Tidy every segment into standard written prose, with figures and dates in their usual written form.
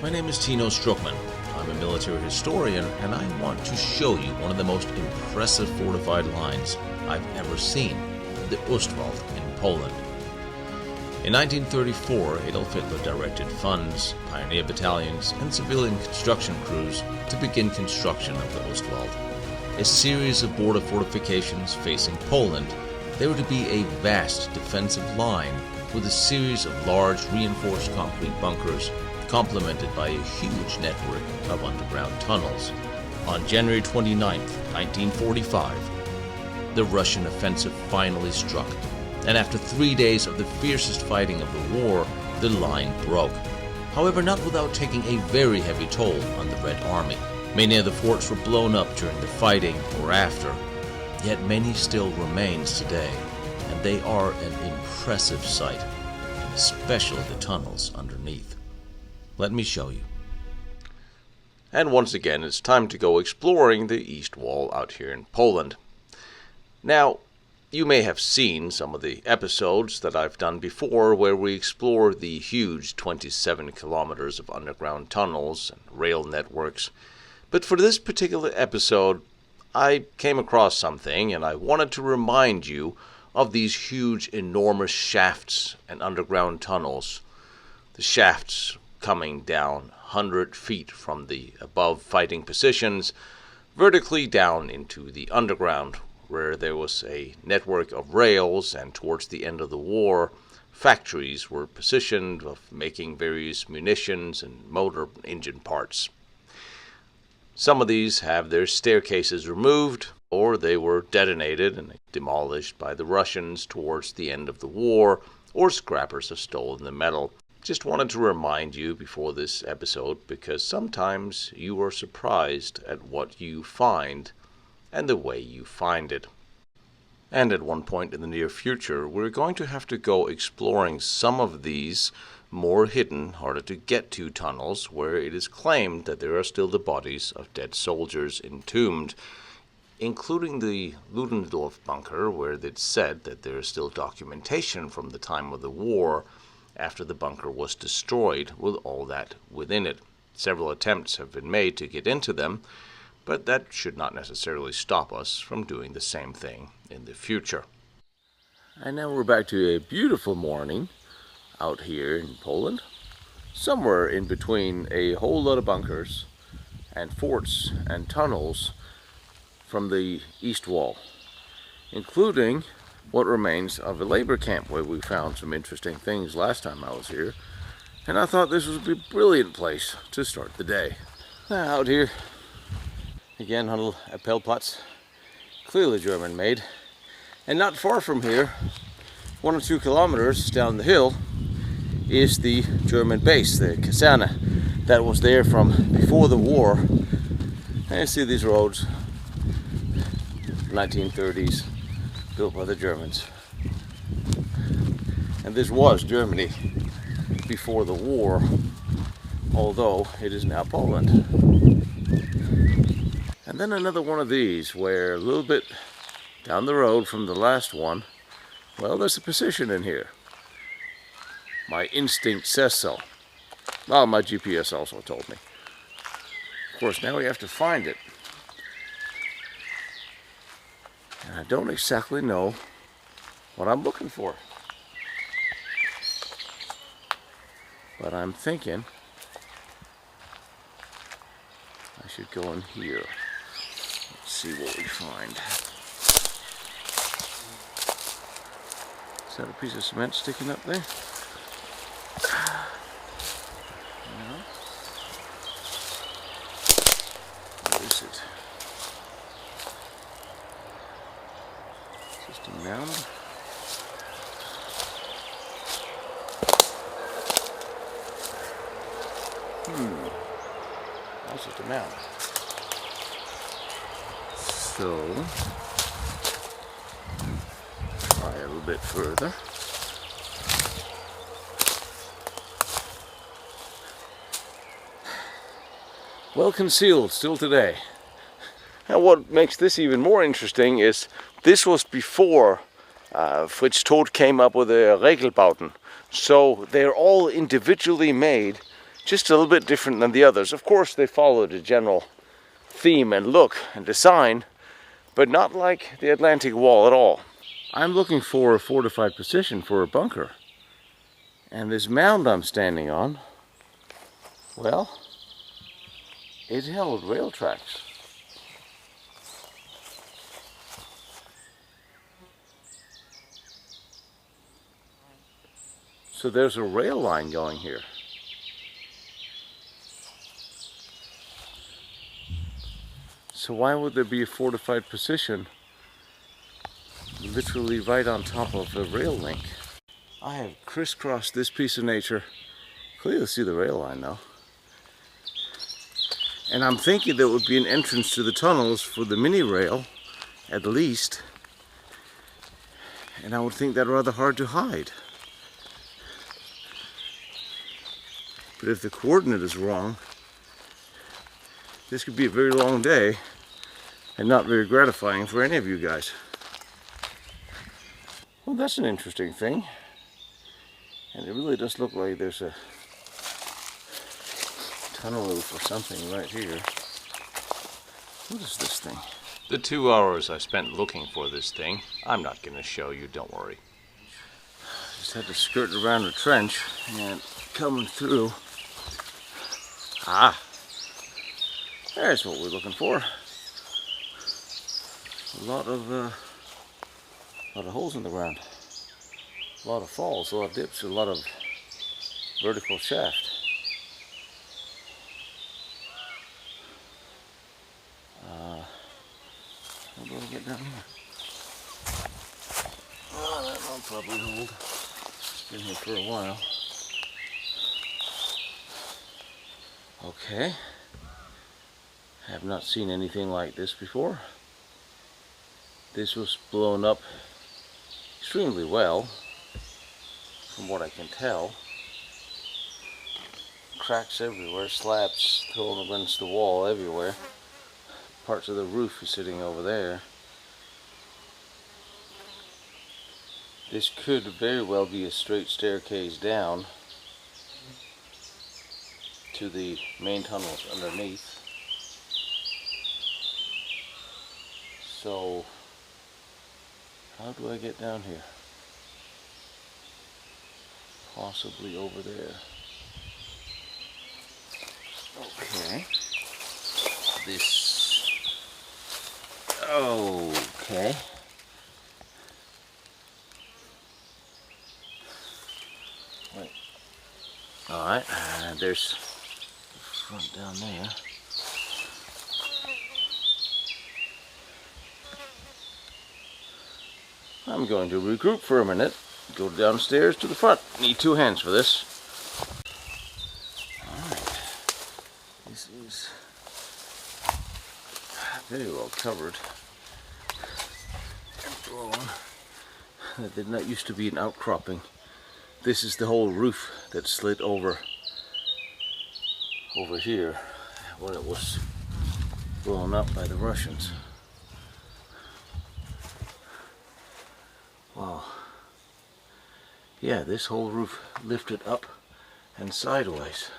My name is Tino Struckmann. I'm a military historian, and I want to show you one of the most impressive fortified lines I've ever seen, the Ostwall in Poland. In 1934, Adolf Hitler directed funds, pioneer battalions, and civilian construction crews to begin construction of the Ostwall, a series of border fortifications facing Poland. They were to be a vast defensive line with a series of large reinforced concrete bunkers complemented by a huge network of underground tunnels. On January 29, 1945, the Russian offensive finally struck, and after 3 days of the fiercest fighting of the war, the line broke. However, not without taking a very heavy toll on the Red Army. Many of the forts were blown up during the fighting or after, yet many still remains today, and they are an impressive sight, especially the tunnels underneath. Let me show you. And once again, it's time to go exploring the East Wall out here in Poland. Now, you may have seen some of the episodes that I've done before where we explore the huge 27 kilometers of underground tunnels and rail networks. But for this particular episode, I came across something and I wanted to remind you of these huge, enormous shafts and underground tunnels. The shafts coming down 100 feet from the above fighting positions, vertically down into the underground, where there was a network of rails, and towards the end of the war, factories were positioned of making various munitions and motor engine parts. Some of these have their staircases removed, or they were detonated and demolished by the Russians towards the end of the war, or scrappers have stolen the metal. Just wanted to remind you before this episode, because sometimes you are surprised at what you find and the way you find it. And at one point in the near future, we're going to have to go exploring some of these more hidden, harder to get to tunnels where it is claimed that there are still the bodies of dead soldiers entombed, including the Ludendorff bunker, where it's said that there is still documentation from the time of the war after the bunker was destroyed with all that within it. Several attempts have been made to get into them, but that should not necessarily stop us from doing the same thing in the future. And now we're back to a beautiful morning out here in Poland, somewhere in between a whole lot of bunkers and forts and tunnels from the East Wall, including what remains of a labor camp where we found some interesting things last time I was here, and I thought this would be a brilliant place to start the day. Out here again, Huddle Appellplatz, clearly German made, and not far from here, 1 or 2 kilometers down the hill, is the German base, the Kaserne, that was there from before the war. And you see these roads, 1930s, built by the Germans. And this was Germany before the war, although it is now Poland. And then another one of these, where a little bit down the road from the last one, well, there's a position in here. My instinct says so. Well, my GPS also told me. Of course, now we have to find it. And I don't exactly know what I'm looking for. But I'm thinking I should go in here. Let's see what we find. Is that a piece of cement sticking up there? No. What is it? Just a mound. That's just a mound. So, try a little bit further. Well concealed still today. And what makes this even more interesting is this was before Fritz Todt came up with the Regelbauten. So they're all individually made just a little bit different than the others. Of course, they followed a general theme and look and design, but not like the Atlantic Wall at all. I'm looking for a fortified position for a bunker. And this mound I'm standing on, well, it held rail tracks. So there's a rail line going here. So why would there be a fortified position literally right on top of a rail link? I have crisscrossed this piece of nature. Clearly see the rail line now. And I'm thinking there would be an entrance to the tunnels for the mini rail, at least. And I would think that rather hard to hide. But if the coordinate is wrong, this could be a very long day and not very gratifying for any of you guys. Well, that's an interesting thing. And it really does look like there's a tunnel roof or something right here. What is this thing? The 2 hours I spent looking for this thing, I'm not going to show you, don't worry. Just had to skirt around the trench and coming through. Ah, there's what we're looking for. A lot of holes in the ground. A lot of falls, a lot of dips, a lot of vertical shaft. How do I get down here? Oh, that will probably hold. It's been here for a while. Okay. Have not seen anything like this before. This was blown up extremely well, from what I can tell. Cracks everywhere, slabs thrown against the wall everywhere. Parts of the roof is sitting over there. This could very well be a straight staircase down to the main tunnels underneath. So, how do I get down here? Possibly over there. Okay. This. Okay. Wait. Alright, there's the front down there. I'm going to regroup for a minute, go downstairs to the front. Need 2 hands for this. Alright, this is very well covered and blown. There did not used to be an outcropping. This is the whole roof that slid over here when it was blown up by the Russians. Wow. Yeah, this whole roof lifted up and sideways.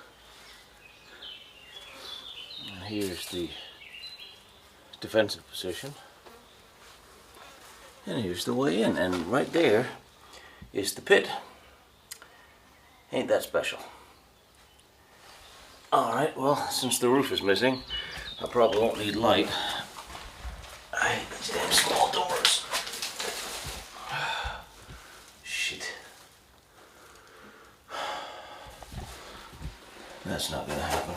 And here's the defensive position. And here's the way in. And right there is the pit. Ain't that special? Alright, well, since the roof is missing, I probably won't need light. I hate these damn small doors. Shit. That's not gonna happen.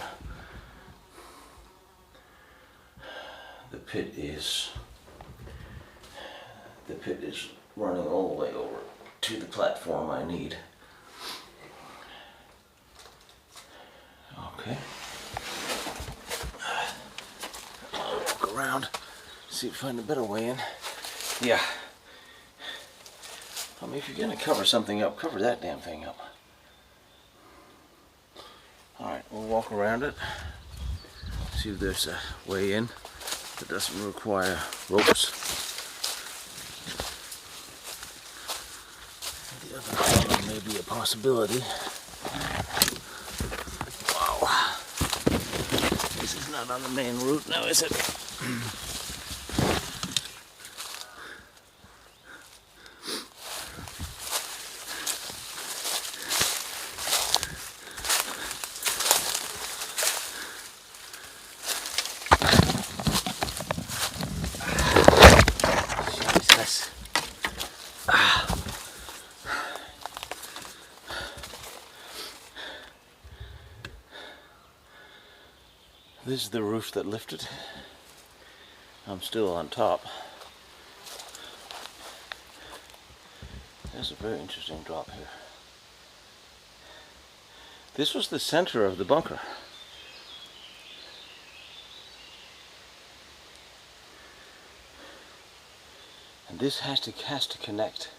The pit is running all the way over to the platform I need. Okay. I'll walk around, see if I find a better way in. Yeah. I mean, if you're gonna cover something up, cover that damn thing up. Alright, we'll walk around it, see if there's a way in that doesn't require ropes. The other one may be a possibility. Wow. not on the main route now, is it? Jesus. This is the roof that lifted. I'm still on top. There's a very interesting drop here. This was the center of the bunker. And this has to connect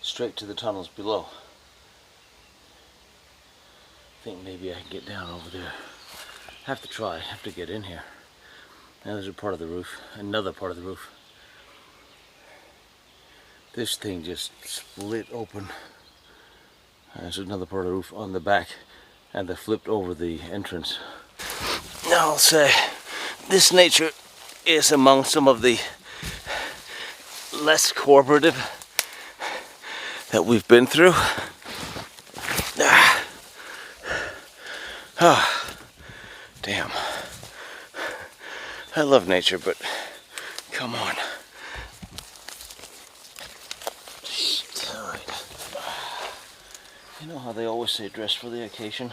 straight to the tunnels below. I think maybe I can get down over there. Have to try, have to get in here. Now there's a part of the roof, another part of the roof. This thing just split open. There's another part of the roof on the back, and they flipped over the entrance. Now I'll say, this nature is among some of the less cooperative that we've been through. Damn. I love nature, but come on. Alright. You know how they always say dress for the occasion?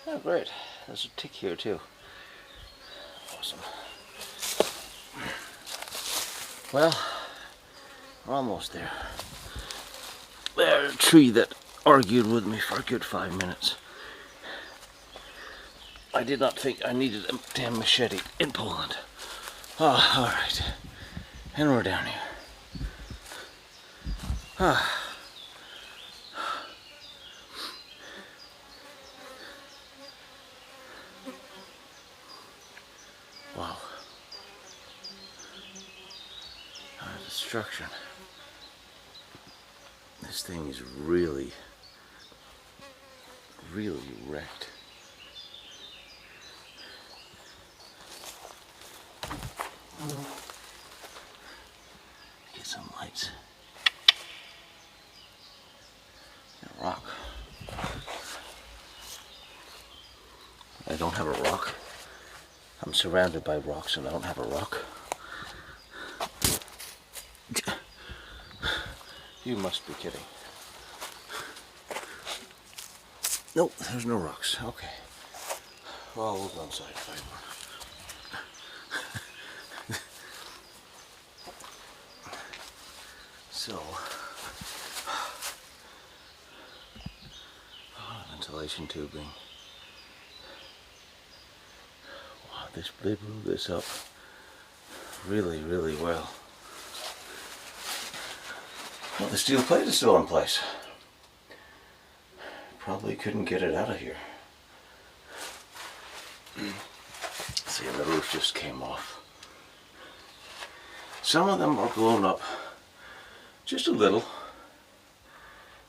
Oh, great. There's a tick here, too. Awesome. Well, we're almost there. There's a tree that argued with me for a good 5 minutes. I did not think I needed a damn machete in Poland. Oh, alright. And we're down here. Wow. Destruction. This thing is really wrecked. Get some lights. A rock. I don't have a rock. I'm surrounded by rocks and I don't have a rock. You must be kidding. Nope, there's no rocks. Okay. Well, we'll go inside and find one. So, ventilation tubing. Wow, they blew this up really well. Well, the steel plate is still in place. Probably couldn't get it out of here. See, the roof just came off. Some of them are blown up just a little,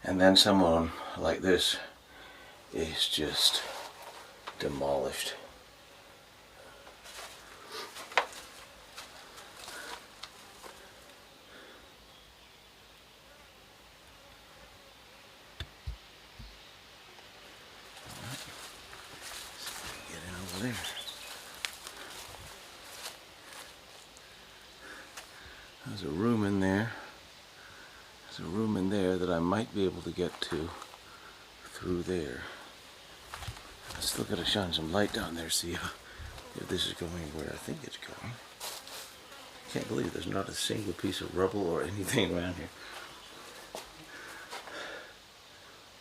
and then someone like this is just demolished. Get in over there. There's a room in there. There's a room in there that I might be able to get to through there. I still gotta shine some light down there, see if this is going where I think it's going. I can't believe there's not a single piece of rubble or anything around here.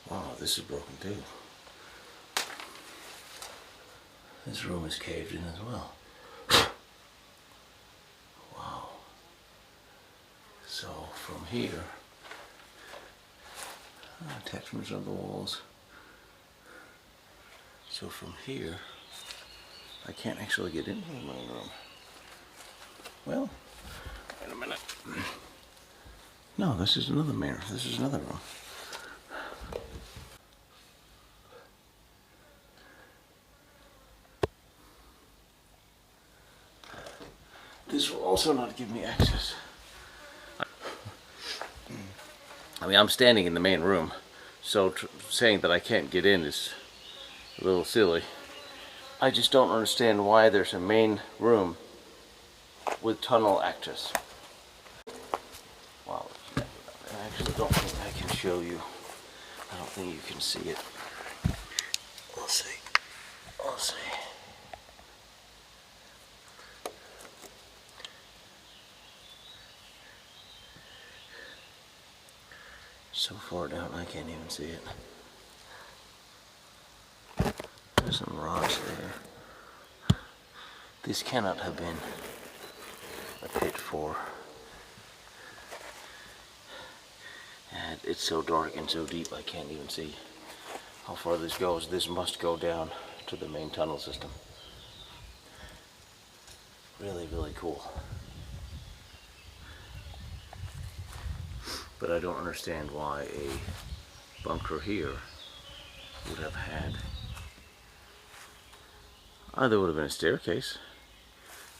Wow, this is broken too. This room is caved in as well. Wow. So from here, attachments on the walls. So from here, I can't actually get into the main room. Well, wait a minute. No, this is another main room. This is another room. this will also not give me access. I mean, I'm standing in the main room, so saying that I can't get in is a little silly. I just don't understand why there's a main room with tunnel access. Wow, I actually don't think I can show you. I don't think you can see it. We'll see. We'll see. So far down I can't even see it. There's some rocks there. This cannot have been a pit for. And it's so dark and so deep I can't even see how far this goes. This must go down to the main tunnel system. Really, really cool. But I don't understand why a bunker here would have had. There would have been a staircase.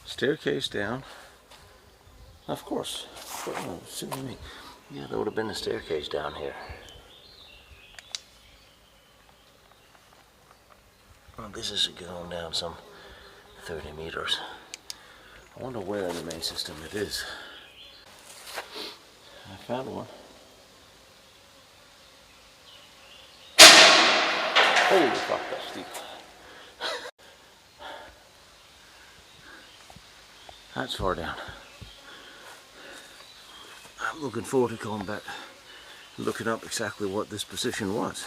Staircase down. Of course. Silly me. Yeah, there would have been a staircase down here. Well, this is going down some 30 meters. I wonder where in the main system it is. I found one. Holy fuck, that's steep. That's far down. I'm looking forward to going back, looking up exactly what this position was.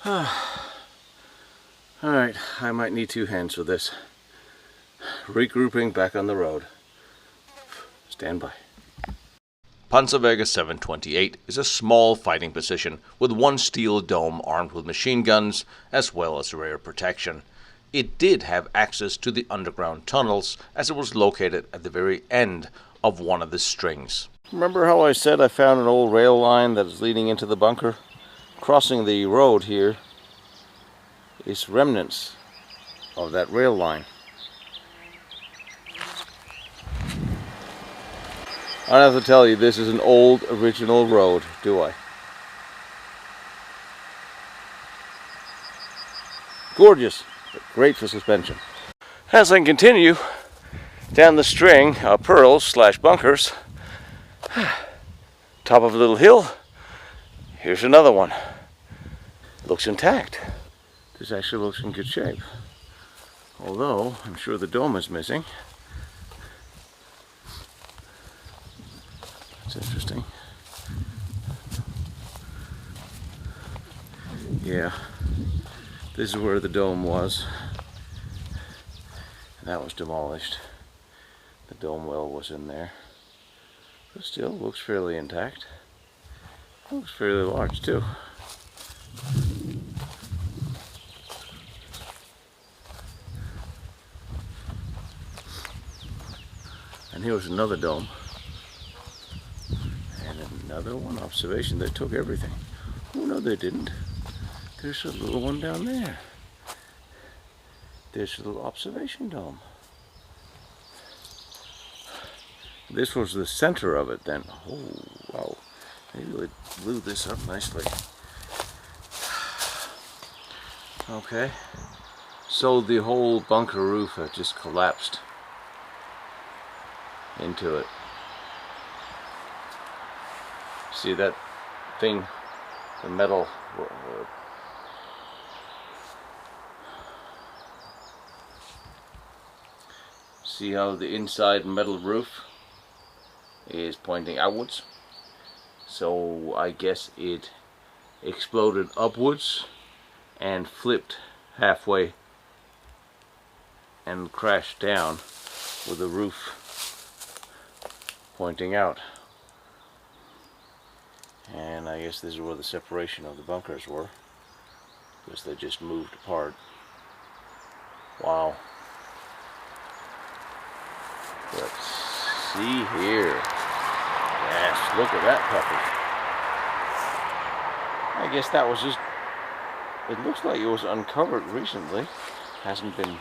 Alright, I might need 2 hands for this. Regrouping back on the road. Stand by. Panzerwerke 728 is a small fighting position with one steel dome armed with machine guns as well as rear protection. It did have access to the underground tunnels as it was located at the very end of one of the strings. Remember how I said I found an old rail line that is leading into the bunker? Crossing the road here is remnants of that rail line. I don't have to tell you, this is an old original road, do I? Gorgeous, but great for suspension. As I continue down the string of pearls / bunkers, top of a little hill, here's another one. Looks intact. This actually looks in good shape. Although, I'm sure the dome is missing. That's interesting. Yeah, this is where the dome was. And that was demolished. The dome well was in there. But still looks fairly intact. Looks fairly large too. And here was another dome. And another one. Observation. They took everything. Oh no, they didn't. There's a little one down there. There's a little observation dome. This was the center of it then. Oh wow. They really blew this up nicely. Okay. So the whole bunker roof had just collapsed into it. See that thing, the metal. See how the inside metal roof is pointing outwards? So I guess it exploded upwards and flipped halfway and crashed down with the roof pointing out. And I guess this is where the separation of the bunkers were, because they just moved apart. Wow. Let's see here. Yes, look at that puppy. I guess that was just, it looks like it was uncovered recently. Hasn't been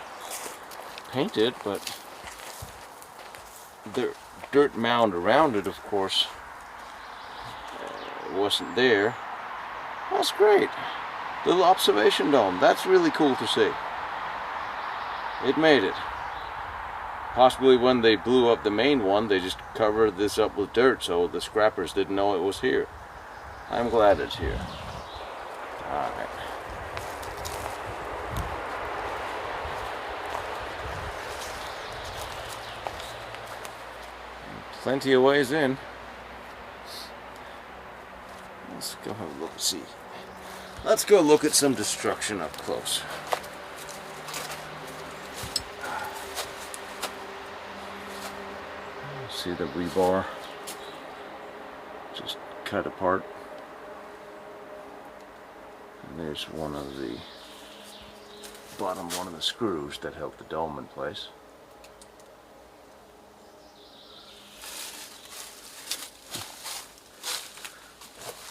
painted, but the dirt mound around it, of course, wasn't there. That's great. Little observation dome. That's really cool to see. It made it. Possibly when they blew up the main one, they just covered this up with dirt so the scrappers didn't know it was here. I'm glad it's here. Alright. Plenty of ways in. Let's go have a look, see. Let's go look at some destruction up close. See the rebar just cut apart. And there's one of the bottom one of the screws that held the dome in place.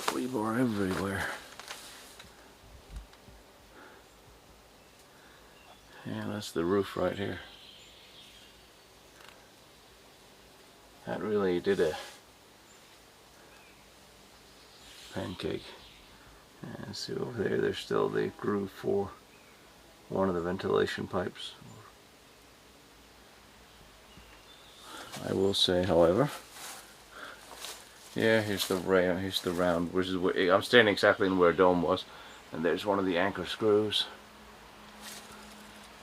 Rebar everywhere. Yeah, that's the roof right here. That really did a pancake. And see over there, there's still the groove for one of the ventilation pipes. I will say, however, yeah, here's the round, which is where I'm standing exactly in where a dome was, and there's one of the anchor screws.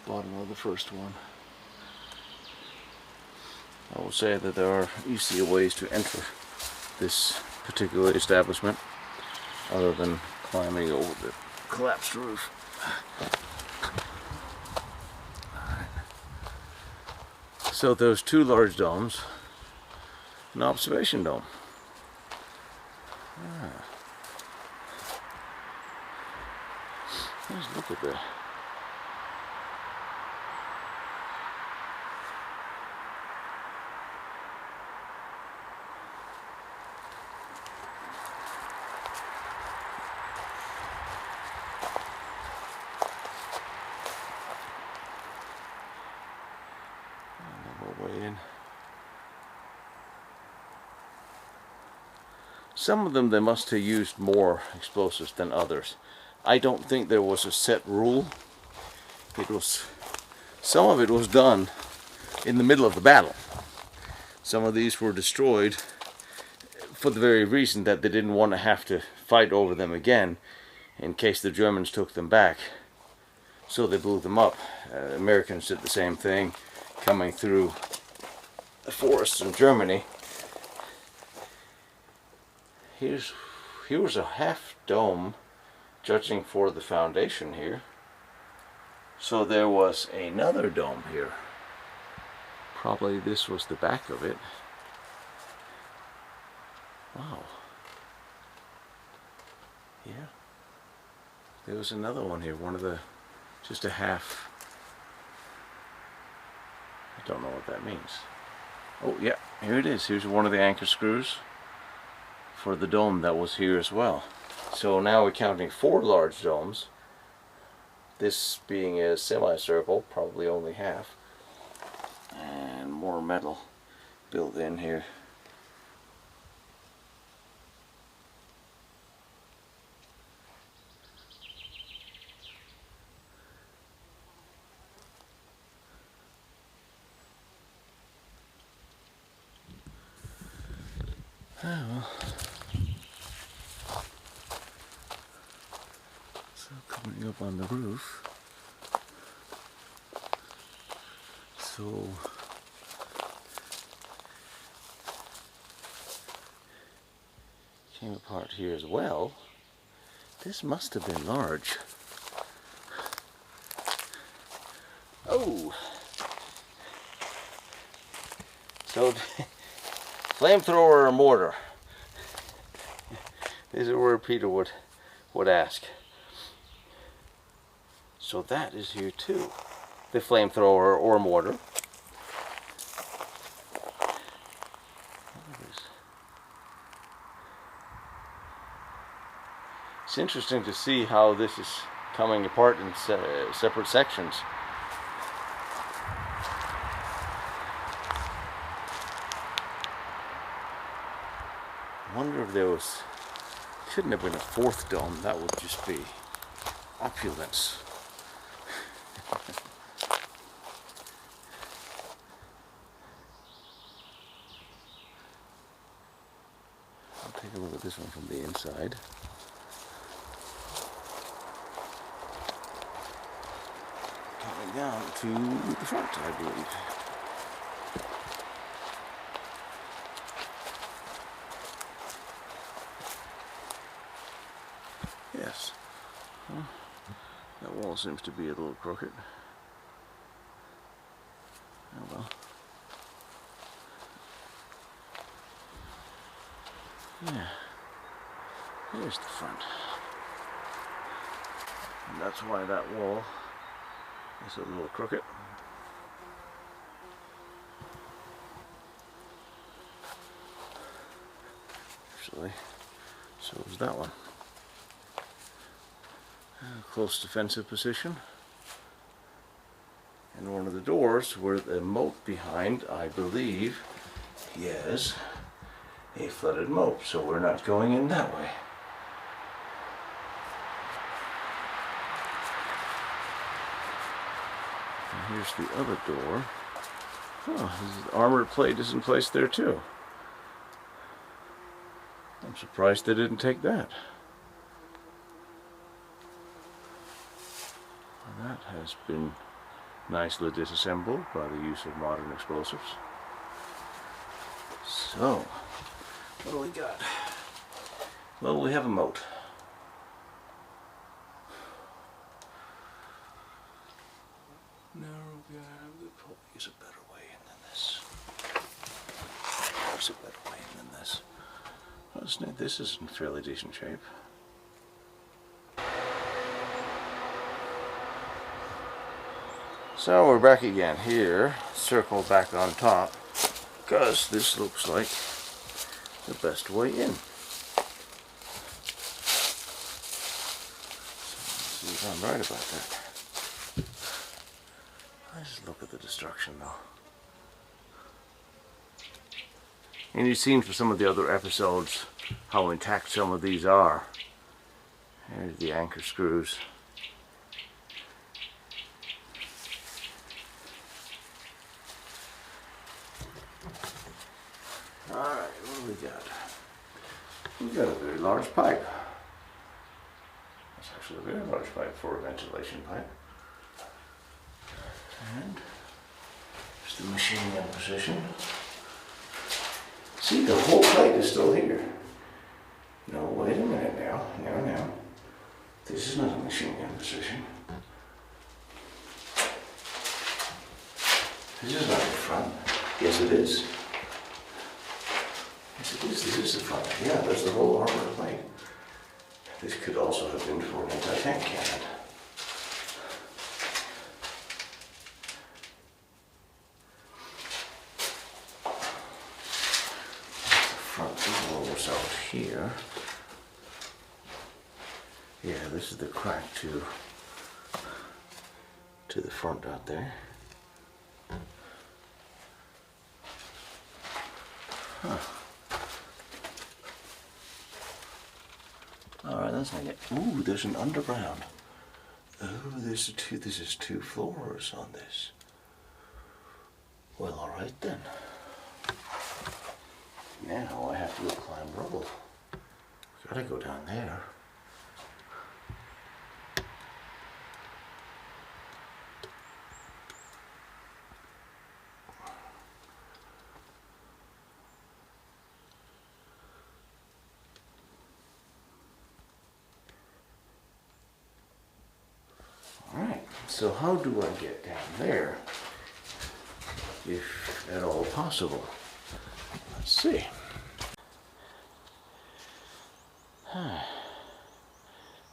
Bottom of the first one. I will say that there are easier ways to enter this particular establishment other than climbing over the collapsed roof. So those two large domes, an observation dome. Let's look at that. Some of them, they must have used more explosives than others. I don't think there was a set rule. Some of it was done in the middle of the battle. Some of these were destroyed for the very reason that they didn't want to have to fight over them again in case the Germans took them back. So they blew them up. Americans did the same thing coming through the forests in Germany. Here's a half dome, judging for the foundation here. So there was another dome here. Probably this was the back of it. Wow. Yeah. There was another one here, just a half. I don't know what that means. Oh yeah, here it is. Here's one of the anchor screws for the dome that was here as well. So now we're counting 4 large domes. This being a semicircle, probably only half. And more metal built in here. Oh well. So coming up on the roof. So came apart here as well. This must have been large. Oh! So flamethrower or mortar? This is where Peter would ask. So that is here too. The flamethrower or mortar. It's interesting to see how this is coming apart in separate sections. wonder if there was, shouldn't have been a fourth dome. That would just be opulence. I'll take a look at this one from the inside. Coming down to the front, I believe. Yes. Well, that wall seems to be a little crooked. Oh well. Yeah. Here's the front. And that's why that wall is a little crooked. Actually, so is that one. Close defensive position. And one of the doors where the moat behind, I believe, is a flooded moat, so we're not going in that way. And here's the other door. Oh, the armored plate is in place there too. I'm surprised they didn't take that. Well, that has been nicely disassembled by the use of modern explosives. So, what do we got? Well, we have a moat. Narrow gap. There probably is a better way in than this. There's a better way in than this. Well, this is in fairly decent shape. So we're back again here, circle back on top, because this looks like the best way in. So let's see if I'm right about that. Let's look at the destruction though. And you've seen for some of the other episodes how intact some of these are. Here's the anchor screws. Alright, what do we got? We've got a very large pipe. That's actually a very large pipe for a ventilation pipe. And there's the machine gun position. See, the whole plate is still here. No, wait a minute now. Now. This is not a machine gun position. This is not the front. Yes, it is. Yes, it is. This is the front. Yeah, there's the whole armor plate. This could also have been for an anti-tank cannon. Out here. Yeah, this is the crack to the front out there. Huh. Alright, that's not it. Ooh, there's an underground. Oh, this is two floors on this. Well, alright then. Now I have to go climb rubble. Gotta go down there. Alright, so how do I get down there? If at all possible. Let's see.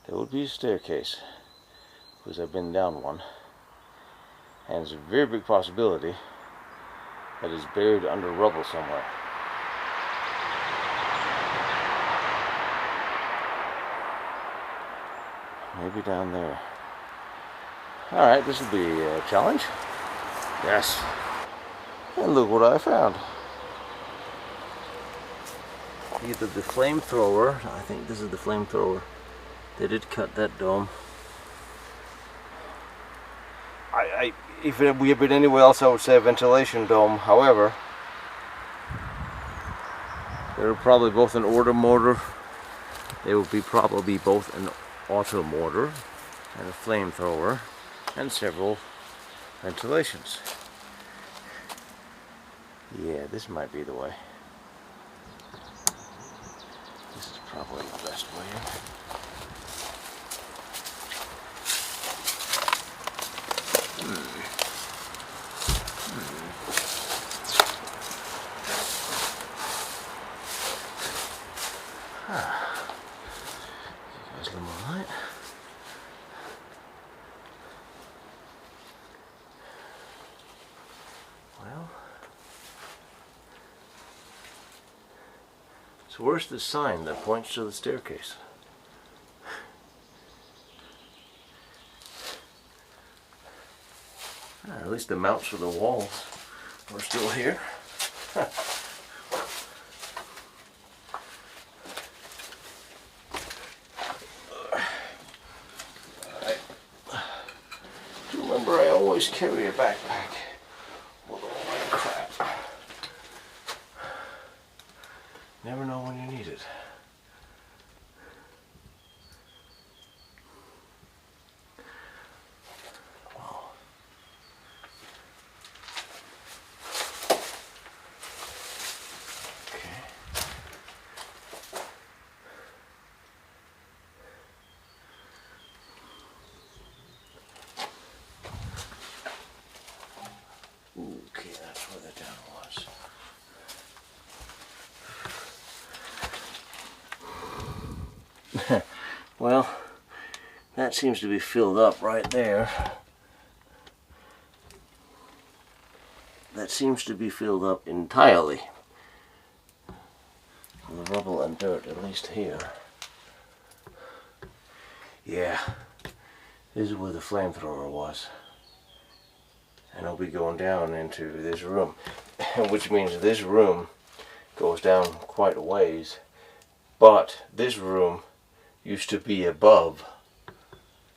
There would be a staircase, because I've been down one, and it's a very big possibility that it's buried under rubble somewhere. Maybe down there. Alright, this will be a challenge. Yes. And look what I found. either the flamethrower, I think this is the flamethrower. They did cut that dome. If we had been anywhere else, I would say a ventilation dome. However, they're probably both an order motor. They will be probably both an auto mortar and a flamethrower and several ventilations. Yeah, this might be the way. This is probably the best way in. Guys, a little more light. Well, so where's the sign that points to the staircase? At least the mounts for the walls are still here. Do remember, I always carry a backpack with all that crap. Never know when you need it. Okay, that's where the down was. Well, that seems to be filled up right there. That seems to be filled up entirely. The rubble and dirt, at least here. Yeah, this is where the flamethrower was. And I'll be going down into this room, which means this room goes down quite a ways, but this room used to be above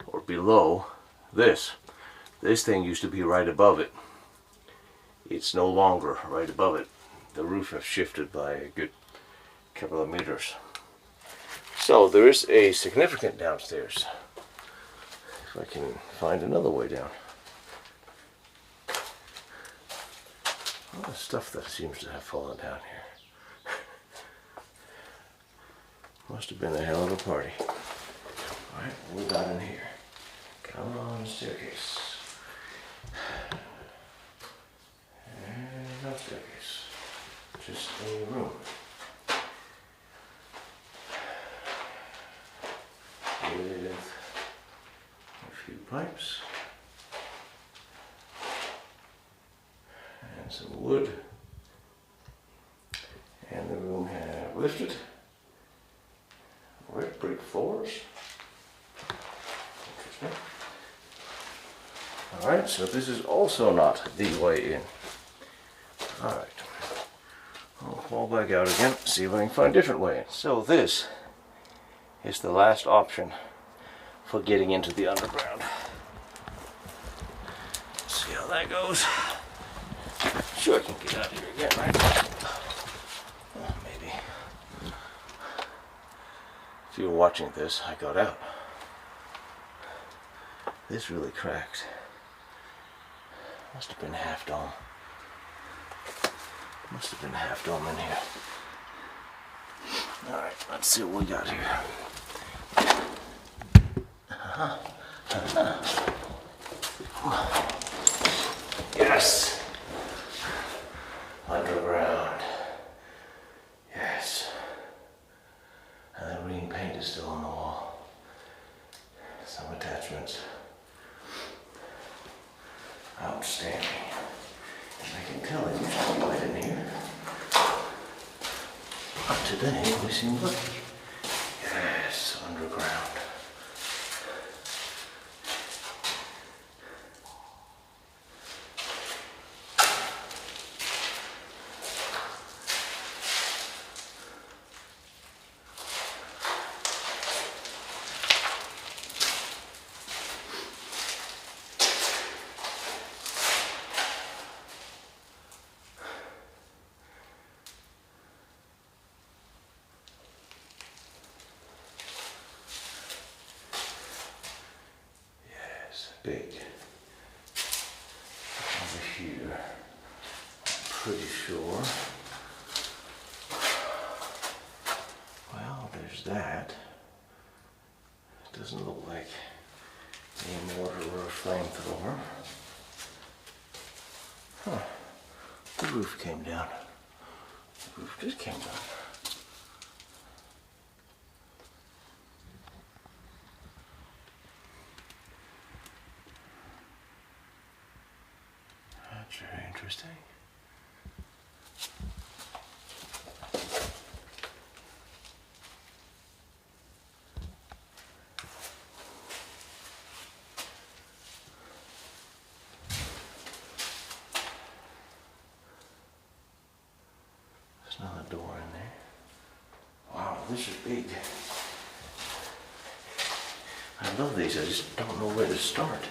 or below this. This thing used to be right above it. It's no longer right above it. The roof has shifted by a good couple of meters. So there is a significant downstairs. If I can find another way down. All the stuff that seems to have fallen down here. Must have been a hell of a party. Alright, what we got in here? Come on, staircase. And no staircase. Just a room. With a few pipes. And some wood, and the room had lifted red brick floors. Interesting. Alright, so this is also not the way in. Alright, I'll fall back out again, see if I can find a different way in. So this is the last option for getting into the underground. Let's see how that goes. Sure, I can get out of here again, right? Maybe. If you were watching this, I got out. This really cracked. Must have been half dome. Must have been half dome in here. Alright, let's see what we got here. Yes! Underground. Yes. And the green paint is still on the wall. Some attachments. Outstanding. And I can tell it used to be light in here. But today we seem lucky. Yes, underground. big. Over here, I'm pretty sure. Well, there's that. It doesn't look like a mortar or a flamethrower. Huh. The roof came down. The roof just came down. That's very interesting. There's another door in there. Wow, this is big. I love these, I just don't know where to start.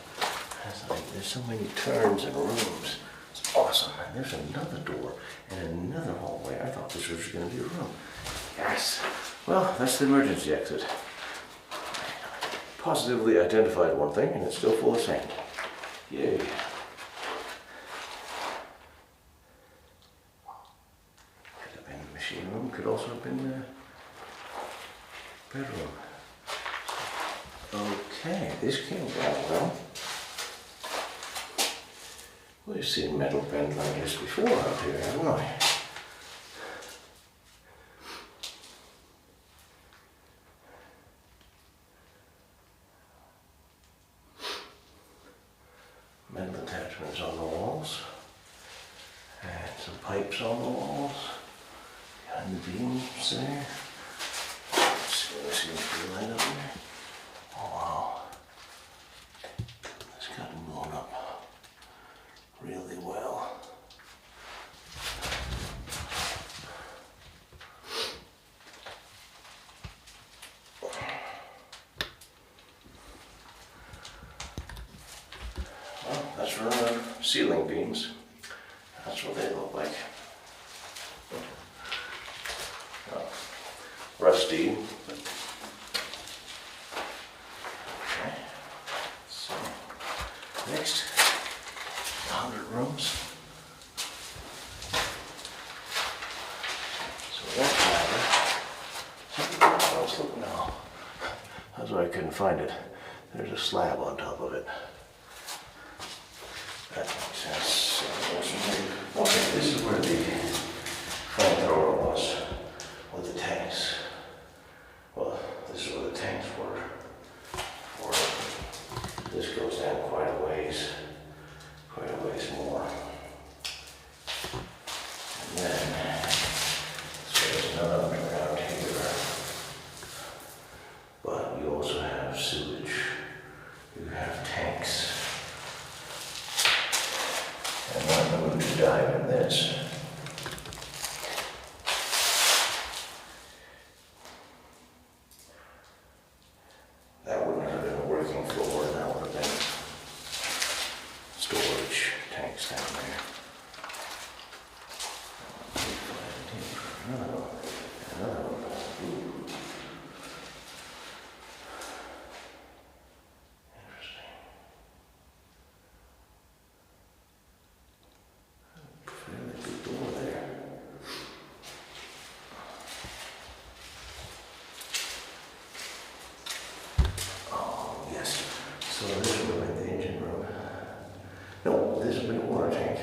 It's like there's so many turns and rooms. It's awesome. And there's another door and another hallway. I thought this was going to be a room. Yes. Well, that's the emergency exit. Positively identified one thing, and it's still full of sand. Yay. Could have been the machine room, could also have been the bedroom. Okay, this came down well. We've seen metal bend like this before up here, haven't we? Metal attachments on the walls. And some pipes on the walls. Behind the beams there. Let's see what I see the light up there. Oh wow. It's gotten blown up really well. Well, that's from the ceiling beams. That's what they look like. Rusty, but okay. So next, 100 rooms. So that ladder. I was looking now. That's why I couldn't find it. There's a slab on top of it. That makes sense. Okay, this is where the flamethrower was with the tanks. Well, this is where the tanks were. This goes down quite a ways more. And then, so there's another underground here. But you also have sewage. You have tanks. And I'm going to dive in this. That wouldn't have been a working floor, that would have been storage tanks down there. Another one. Ooh. Interesting. Fairly big door there. Oh, yes. So this would have been the engine room. No, this would be a water tank.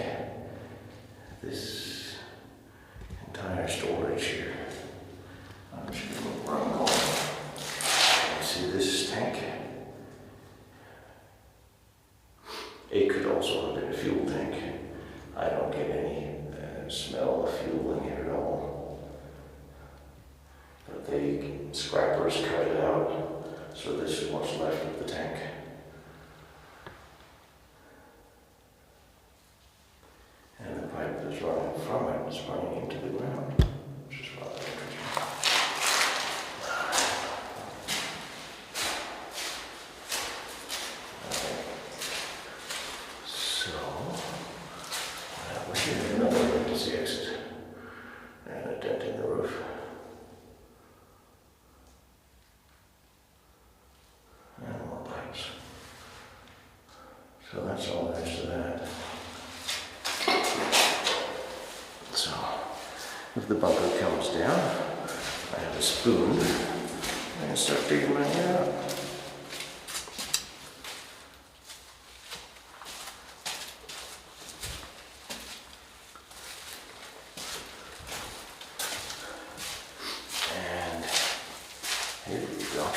This entire storage here. I'm just going to look where I'm going. See this tank? It could also have been a fuel tank. I don't get any smell of fuel in here at all. But the scrappers cut it out, so this is what's left of the tank. And the pipe that's running from it is running into the ground, which is rather interesting. Okay. So, we're here, another emergency exit, and a dent in the roof. And more pipes. if the bunker comes down, I have a spoon and start digging my head out. And here we go.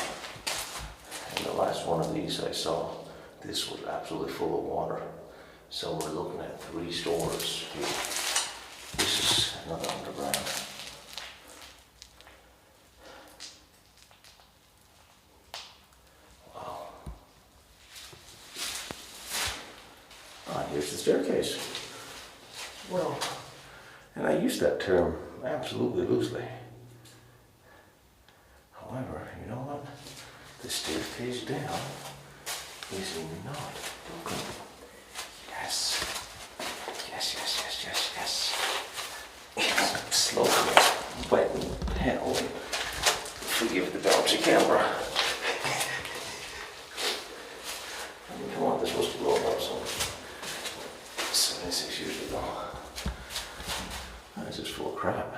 And the last one of these I saw, this was absolutely full of water. So we're looking at 3 stores here. This is another underground. Wow. Ah, here's the staircase. Well, and I use that term absolutely loosely. However, you know what? The staircase down is not broken. Yes. Yes, yes, yes, yes, yes. It's slowly wet and hell. Forgive the bouncy camera. I mean, come on, they're supposed to blow up some 76 years ago. This is full of crap.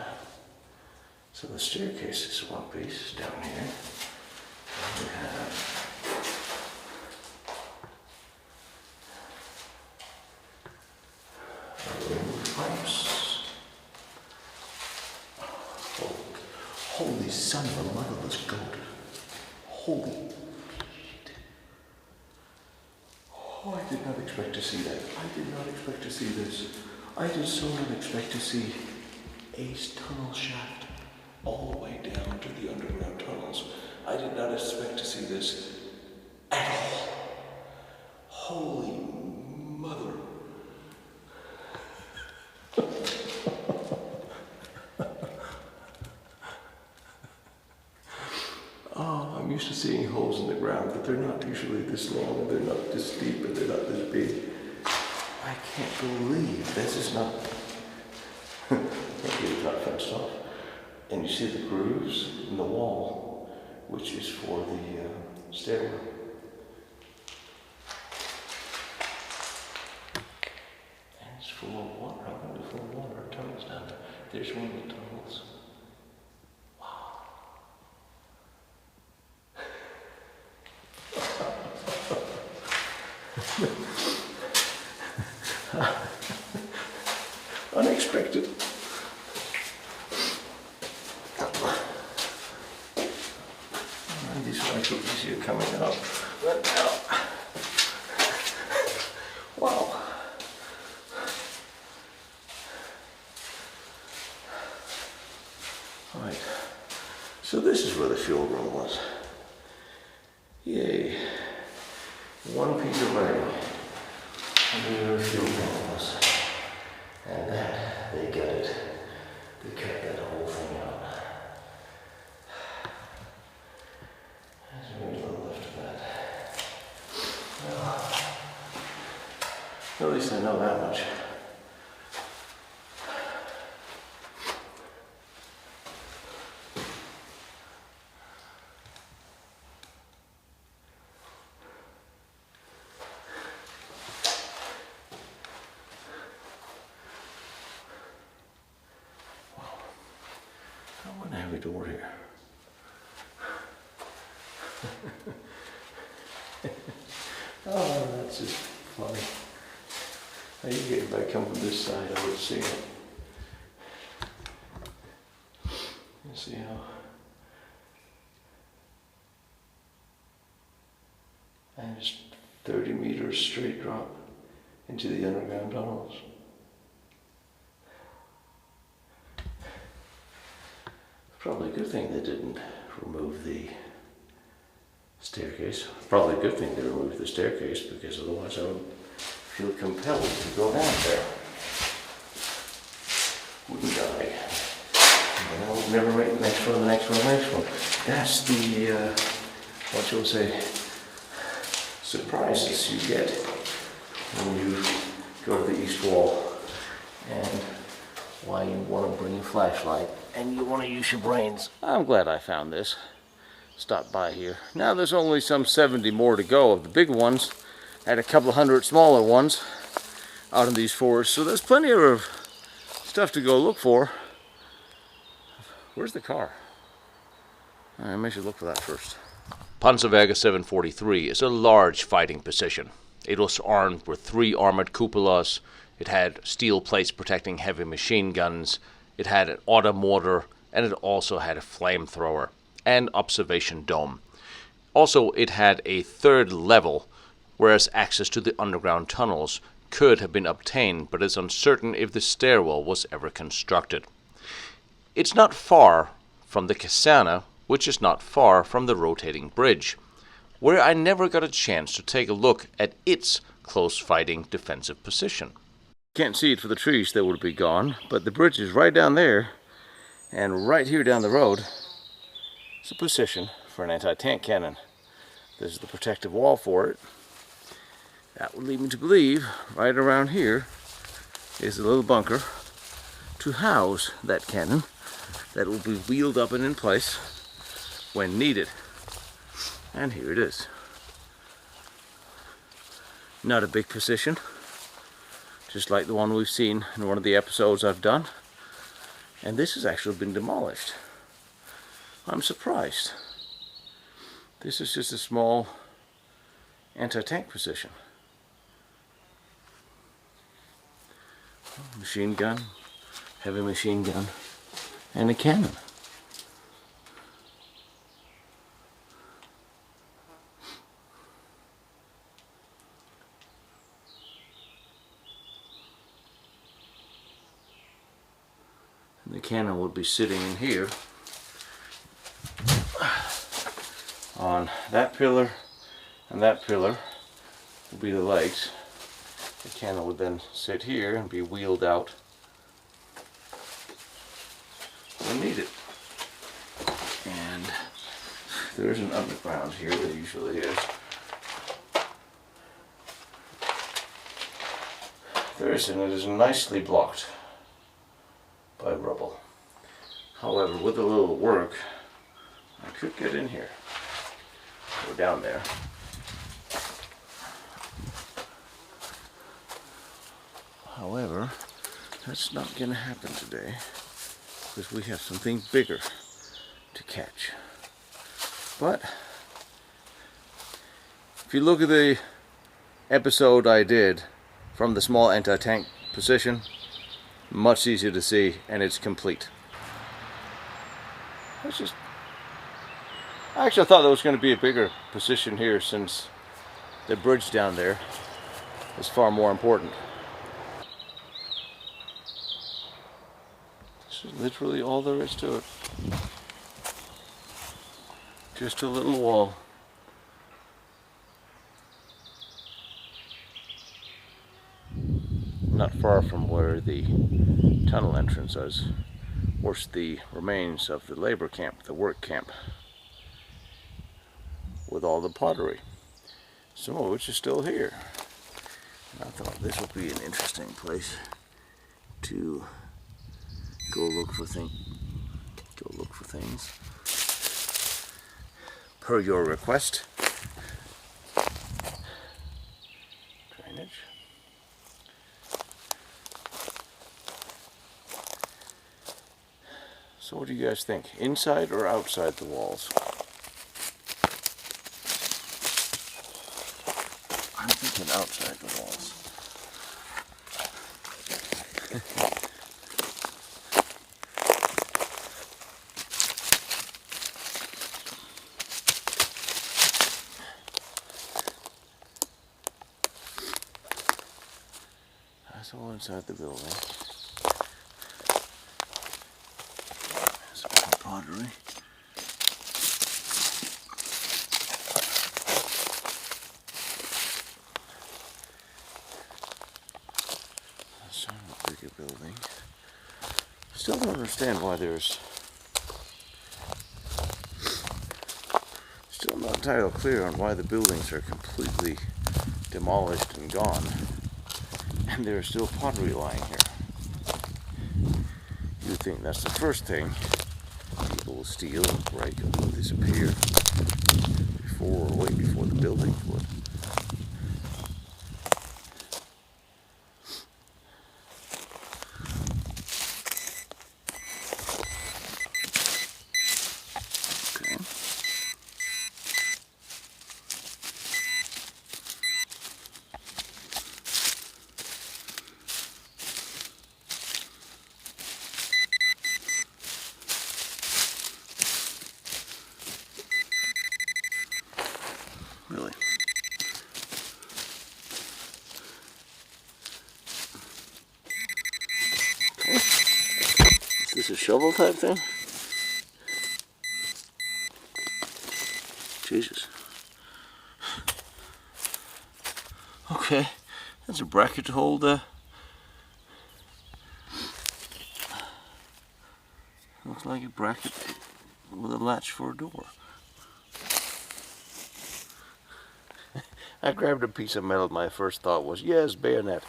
So the staircase is one piece down here. And we have pipes. Oh, holy son of a motherless goat. Holy shit. Oh, I did not expect to see that. I did not expect to see this. I did so not expect to see a tunnel shaft all the way down to the underground tunnels. I did not expect to see this at all. Holy mother. Oh, I'm used to seeing holes in the ground, but they're not usually this long, and they're not this deep, and they're not this big. I can't believe this is not. It's not fenced off. And you see the grooves in the wall, which is for the stairwell. And it's full of water. How can it be full of water? Tunnels down there. There's one of the tunnels. Unexpected. These are actually easier coming up. But now, wow. All right. So this is where the fuel room was. Yay. One piece of writing. And where the fuel room was. And that, they got it. They cut that whole thing out. There's very little left of that. Well, at least I know that much. Heavy door here. Oh, that's just funny. If I come from this side, I would see it. You see how? And just 30 meters straight drop into the underground tunnels. Probably a good thing they didn't remove the staircase. Probably a good thing they removed the staircase, because otherwise I would feel compelled to go down there. Wouldn't I? Well, we'd never make the next one, the next one, the next one. That's the, what you'll say, surprises you get when you go to the east wall, and why you want to bring a flashlight and you want to use your brains. I'm glad I found this. Stopped by here. Now there's only some 70 more to go of the big ones, and a couple of hundred smaller ones out in these forests. So there's plenty of stuff to go look for. Where's the car? I should look for that first. Panzerwerke 743 is a large fighting position. It was armed with 3 armored cupolas, it had steel plates protecting heavy machine guns, it had an auto mortar, and it also had a flamethrower and observation dome. Also, it had a 3rd level, whereas access to the underground tunnels could have been obtained, but it's uncertain if the stairwell was ever constructed. It's not far from the Kaserne, which is not far from the rotating bridge, where I never got a chance to take a look at its close fighting defensive position. Can't see it for the trees that would be gone, but the bridge is right down there, and right here down the road is a position for an anti-tank cannon. This is the protective wall for it. That would lead me to believe right around here is a little bunker to house that cannon that will be wheeled up and in place when needed. And here it is. Not a big position, just like the one we've seen in one of the episodes I've done. And this has actually been demolished. I'm surprised. This is just a small anti-tank position. Machine gun, heavy machine gun, and a cannon. And the cannon would be sitting in here on that pillar, and that pillar would be the legs. The cannon would then sit here and be wheeled out when needed. And there's an underground here, there usually is. There isn't, it is nicely blocked by rubble. However, with a little work, I could get in here. Go down there. However, that's not going to happen today because we have something bigger to catch. But if you look at the episode I did from the small anti-tank position, much easier to see, and it's complete. I actually thought there was going to be a bigger position here, since the bridge down there is far more important. This is literally all there is to it. Just a little wall. Not far from where the tunnel entrance is, was the remains of the labor camp, the work camp, with all the pottery, some of which is still here. And I thought this would be an interesting place to go look for things. Per your request. Drainage. So what do you guys think? Inside or outside the walls? I'm thinking outside the walls. That's all inside the building. There's a bit of pottery. Somewhat bigger building. Still don't understand why there's... Still not entirely clear on why the buildings are completely demolished and gone. And there's still pottery lying here. You'd think that's the first thing people will steal and break and will disappear before, or way before the buildings would. this a shovel type thing? Jesus. Okay, that's a bracket to hold looks like a bracket with a latch for a door. I grabbed a piece of metal. My first thought was, yes, bayonet.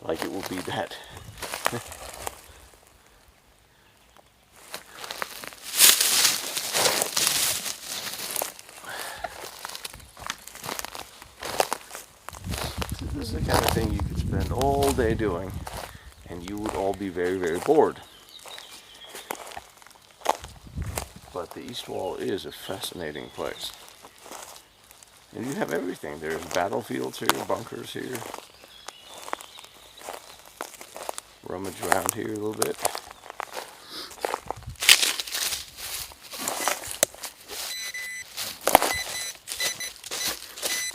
Like it will be that. This is the kind of thing you could spend all day doing, and you would all be very, very bored. But the East Wall is a fascinating place. And you have everything. There's battlefields here, bunkers here. Rummage around here a little bit.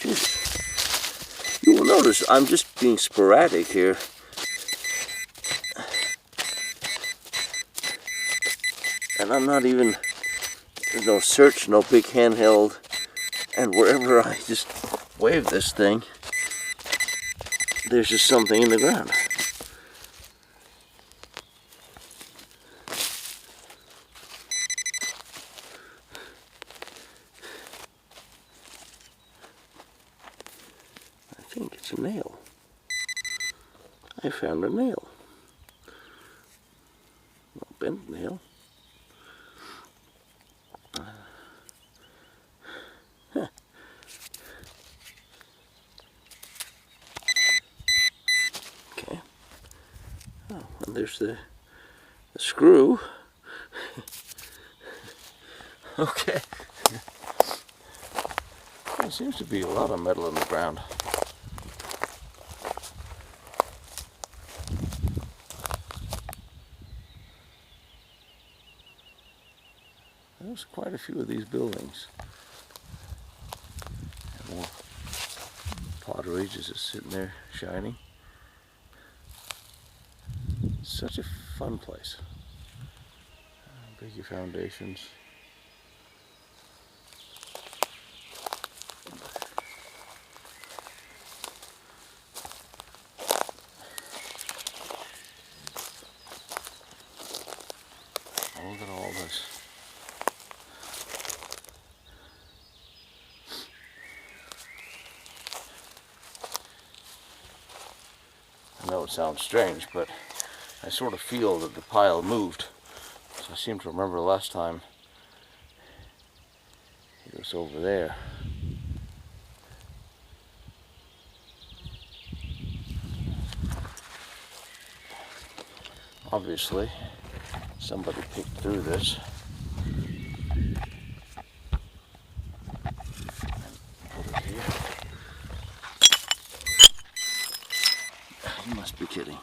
Jesus. You will notice I'm just being sporadic here. And I'm not even, there's no search, no big handheld. And wherever I just wave this thing, there's just something in the ground. I think it's a nail. I found a nail. A bent nail. Okay. Oh, and there's the screw. Okay. There seems to be a lot of metal in the ground. There's quite a few of these buildings. And more pottery just sitting there shining. Such a fun place. Biggie foundations. Look at all this. I know it sounds strange, but I sort of feel that the pile moved. So I seem to remember last time it was over there. Obviously, somebody picked through this. And put it here. You must be kidding.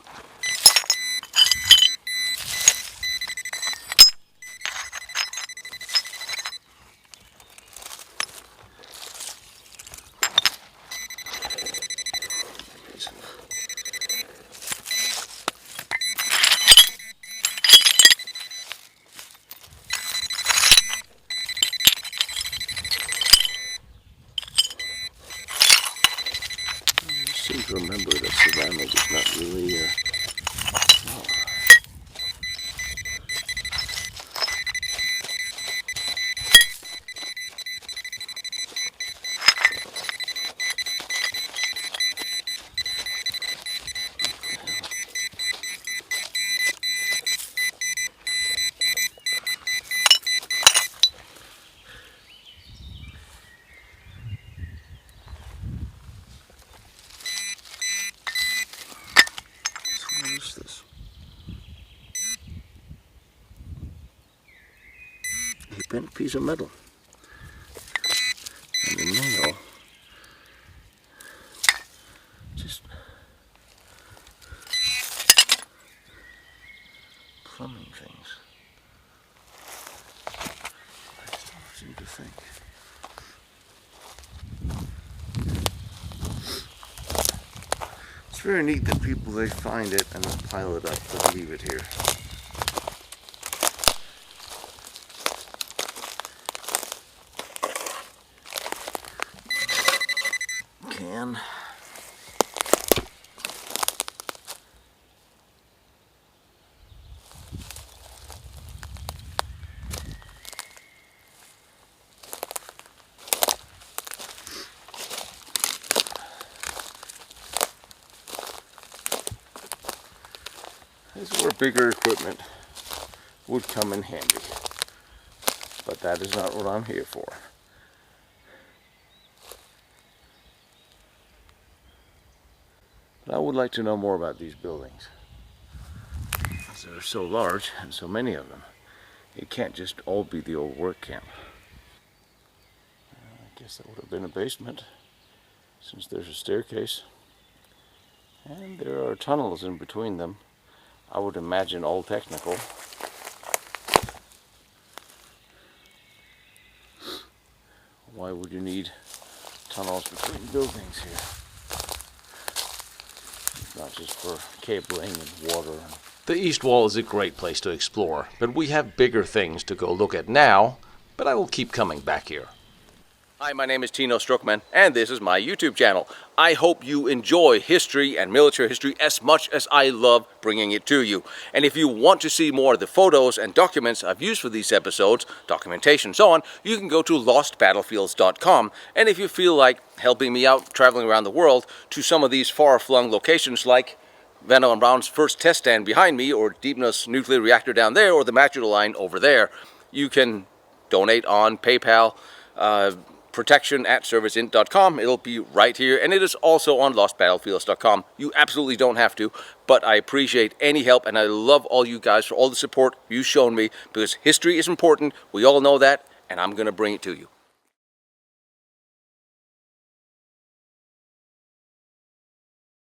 I seem to remember that ceramic is not really oh. What is this? A bent piece of metal. And a nail. Just plumbing things. I still seem to think. It's very neat that people, they find it and then pile it up and leave it here. can. This is where bigger equipment would come in handy. But that is not what I'm here for. But I would like to know more about these buildings. Because they're so large and so many of them. It can't just all be the old work camp. I guess that would have been a basement, since there's a staircase. And there are tunnels in between them. I would imagine all technical. Why would you need tunnels between buildings here? Not just for cabling and water. The east wall is a great place to explore, but we have bigger things to go look at now, but I will keep coming back here. Hi, my name is Tino Struckmann, and this is my YouTube channel. I hope you enjoy history and military history as much as I love bringing it to you. And if you want to see more of the photos and documents I've used for these episodes, documentation and so on, you can go to lostbattlefields.com. And if you feel like helping me out traveling around the world to some of these far-flung locations like Venno and Brown's first test stand behind me, or Deepna's nuclear reactor down there, or the Maginot Line over there, you can donate on PayPal, protection@serviceint.com. It'll be right here, and it is also on lostbattlefields.com. You absolutely don't have to, but I appreciate any help, and I love all you guys for all the support you've shown me, because history is important. We all know that, and I'm going to bring it to you.